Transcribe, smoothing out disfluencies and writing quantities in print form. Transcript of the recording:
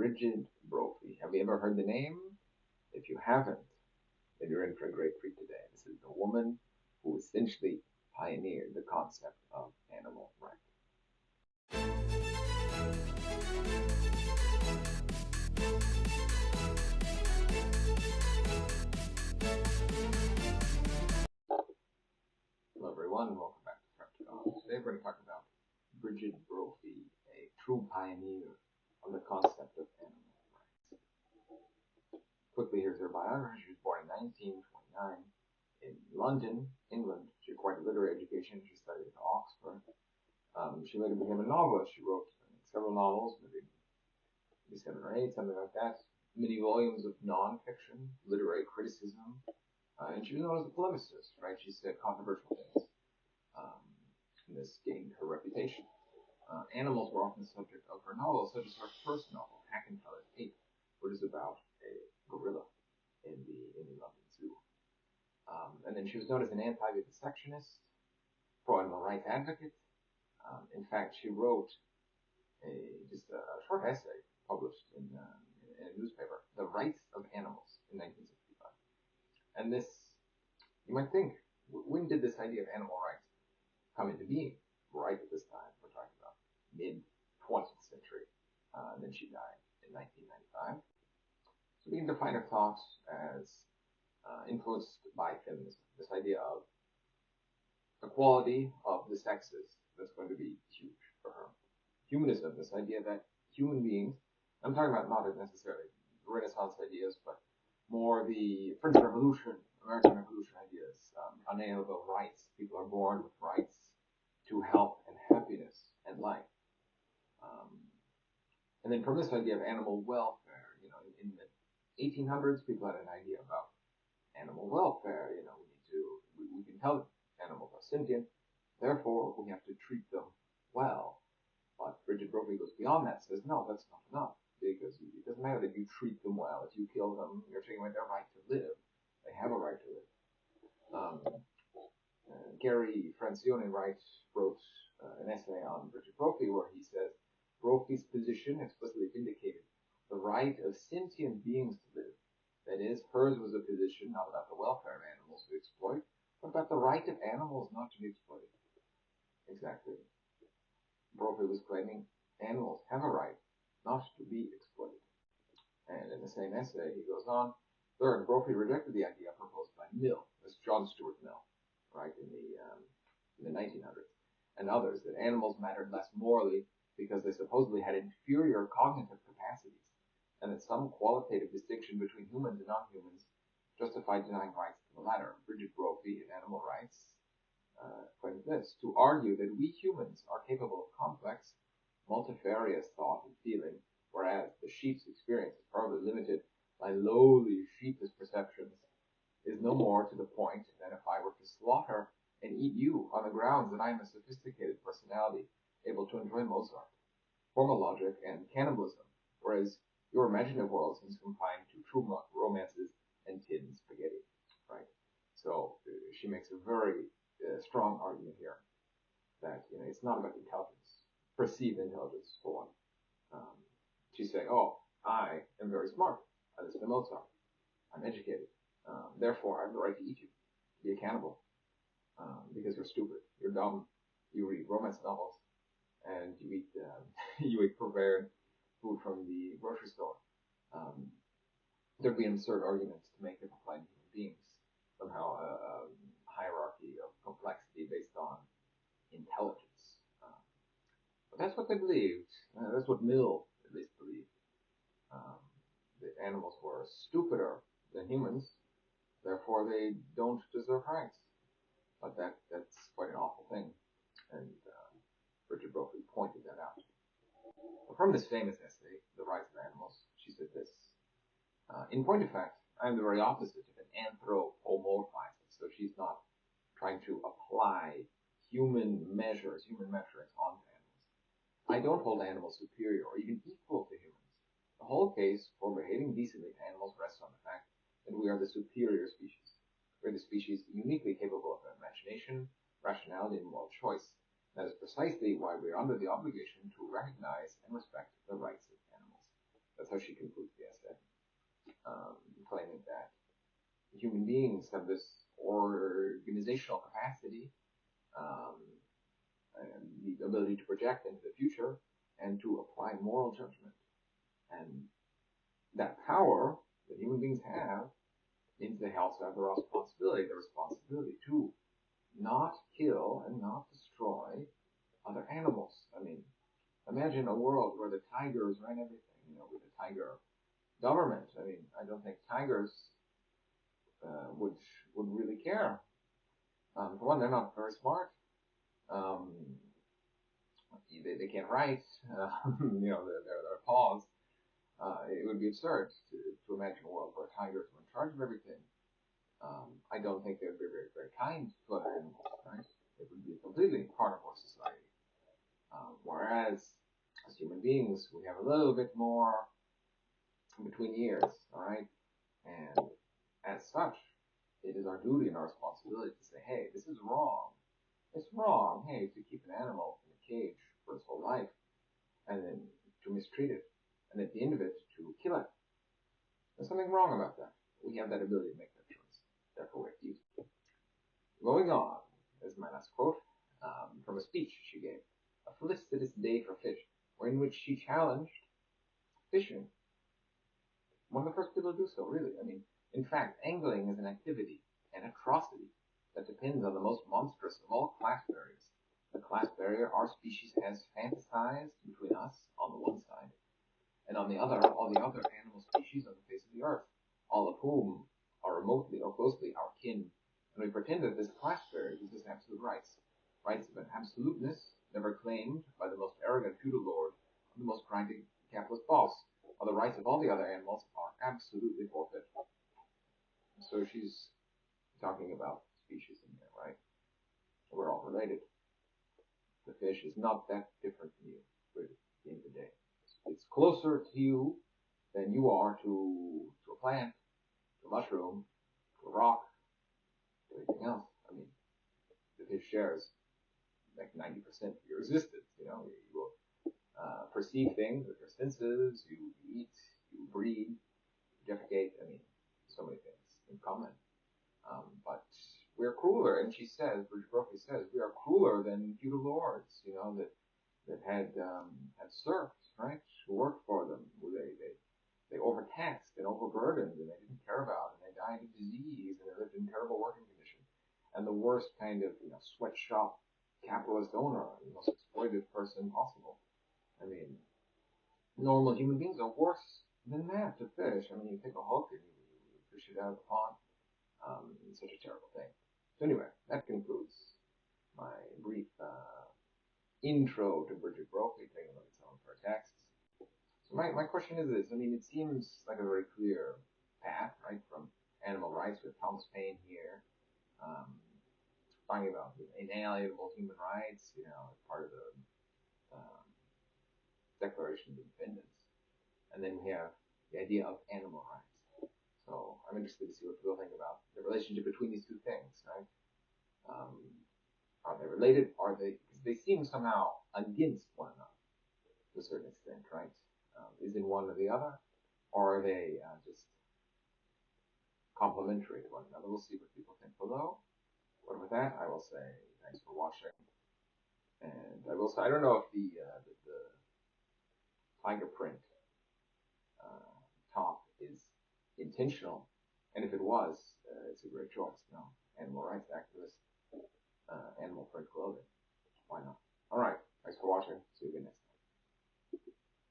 Brigid Brophy. Have you ever heard the name? If you haven't, then you're in for a great treat today. This is the woman who essentially pioneered the concept of animal rights. Hello everyone, welcome back to Practical. Today we're going to talk about Brigid Brophy, a true pioneer of the concept of animal rights. Quickly, here's her biography. She was born in 1929 in London, England. She acquired a literary education. She studied at Oxford. She later became a novelist. She wrote several novels, maybe 7 or 8, something like that. Many volumes of non-fiction, literary criticism. And she was known as a polemicist, right? She said controversial things. And this gained her reputation. Animals were often the subject of her novels, such as her first novel, Hackenthaler's Ape, which is about a gorilla in the London Zoo. And then she was known as an anti-vivisectionist, pro-animal rights advocate. In fact, she wrote just a short essay published in a newspaper, The Rights of Animals, in 1965. And this, you might think, when did this idea of animal rights come into being? Right at this time. We're talking about mid-20th century. And then she died in 1995. So we can define her thoughts as influenced by feminism. This idea of equality of the sexes that's going to be huge for her. Humanism, this idea that human beings, I'm talking about not necessarily Renaissance ideas, but more the French Revolution, American Revolution ideas, unalienable rights. People are born with rights to health and happiness and life. And then from this idea of animal welfare, in the 1800s, people had an idea about animal welfare. We can tell animals are sentient, therefore we have to treat them well. But Brigid Brophy goes beyond that, says, no, that's not enough, because it doesn't matter that you treat them well. If you kill them, you're taking away their right to live. They have a right to live. Gary Francione wrote an essay on Brigid Brophy where he says, Brophy's position explicitly vindicated the right of sentient beings to live. That is, hers was a position not about the welfare of animals to exploit, but about the right of animals not to be exploited. Exactly. Brophy was claiming animals have a right not to be exploited. And in the same essay, he goes on, third, Brophy rejected the idea proposed by Mill, this John Stuart Mill, right, in the 1900s, and others, that animals mattered less morally because they supposedly had inferior cognitive capacities, and that some qualitative distinction between humans and non-humans justified denying rights to the latter. Brigid Brophy in Animal Rights claims this, to argue that we humans are capable of complex, multifarious thought and feeling, whereas the sheep's experience is probably limited by lowly sheepish perceptions, is no more to the point than if I were to slaughter and eat you on the grounds that I am a sophisticated personality able to enjoy Mozart, formal logic, and cannibalism, whereas your imaginative world seems confined to true romances and tin spaghetti, right? So she makes a very strong argument here that it's not about intelligence, perceived intelligence for one. She's saying, oh, I am very smart. I listen to Mozart. I'm educated. Therefore, I have the right to eat you, be a cannibal, because you're stupid, you're dumb, you read romance novels, and you eat prepared food from the grocery store. There'd be absurd arguments to make it apply to human beings, somehow a hierarchy of complexity based on intelligence. But that's what they believed. That's what Mill at least believed. That animals were stupider than humans, therefore they don't deserve rights. But that's quite an awful thing, and Brigid Brophy pointed that out. But from this famous essay, The Rights of Animals, she said this, in point of fact, I am the very opposite of an anthropomorphizer, so she's not trying to apply human metrics onto animals. I don't hold animals superior or even equal to humans. The whole case for behaving decently to animals rests on the fact that we are the superior species. We're the species uniquely capable of imagination, rationality, and moral choice. That is precisely why we are under the obligation to recognize and respect the rights of animals. That's how human beings have this organizational capacity, um, and the ability to project into the future and to apply moral judgment. And that power that human beings have means they also have the responsibility to not kill and not destroy other animals. I mean, imagine a world where the tigers ran everything, with the tiger government. I mean, I don't think tigers would really care. For one, they're not very smart. Um, they can't write. Their paws. It would be absurd to imagine a world where tigers were in charge of everything. I don't think they would be very, very kind to other animals, right? It would be a completely carnivore society. Whereas, as human beings, we have a little bit more between years, all right? And as such, it is our duty and our responsibility to say, hey, this is wrong. It's wrong, hey, to keep an animal in a cage for its whole life and then to mistreat it, and at the end of it, to kill it. There's something wrong about that. We have that ability to make that choice. Therefore, we have to use it. Going on, is my last quote from a speech she gave. A felicitous day for fish, in which she challenged fishing. One of the first people to do so, really. I mean, in fact, angling is an activity, an atrocity, that depends on the most monstrous of all class barriers. The class barrier our species has fantasized between us, on the one side, and on the other, all the other animal species on the face of the earth, all of whom are remotely or closely our kin. And we pretend that this class barrier gives us absolute rights. Rights of an absoluteness never claimed by the most arrogant feudal lord or the most grinding capitalist boss, while the rights of all the other animals are absolutely forfeit. So she's talking about species in there, right? We're all related. The fish is not that different from you, really, at the end of the day. It's closer to you than you are to a plant, to a mushroom, to a rock, to anything else. I mean, the fish shares like 90% of your existence. You will perceive things with your senses, you eat, you breathe, you defecate. I mean, so many things in common. But we're crueler, and she says, Brigid Brophy says, we are crueler than feudal lords, that had serfs, right, who worked for them, who they overtaxed and overburdened, and they didn't care about, and they died of disease, and they lived in terrible working conditions. And the worst kind of sweatshop capitalist owner, the most exploitive person possible. I mean, normal human beings are worse than that to fish. I mean, you take a hook and you fish it out of the pond. It's such a terrible thing. So anyway, that concludes my brief intro to Brigid Brophy, taking a look at some of her texts. So my question is this. I mean, it seems like a very clear path, right, from animal rights with Thomas Paine here, talking about inalienable human rights, as part of the um, Declaration of Independence. And then we have the idea of animal rights. So I'm interested to see what people think about the relationship between these two things, right? Are they related? Are they? Because they seem somehow against one another to a certain extent, right? Is in one or the other, or are they just complementary to one another? We'll see what people think below. But with that, I will say thanks for watching, and I will say I don't know if the tiger print top is intentional, and if it was, it's a great choice. Animal rights activist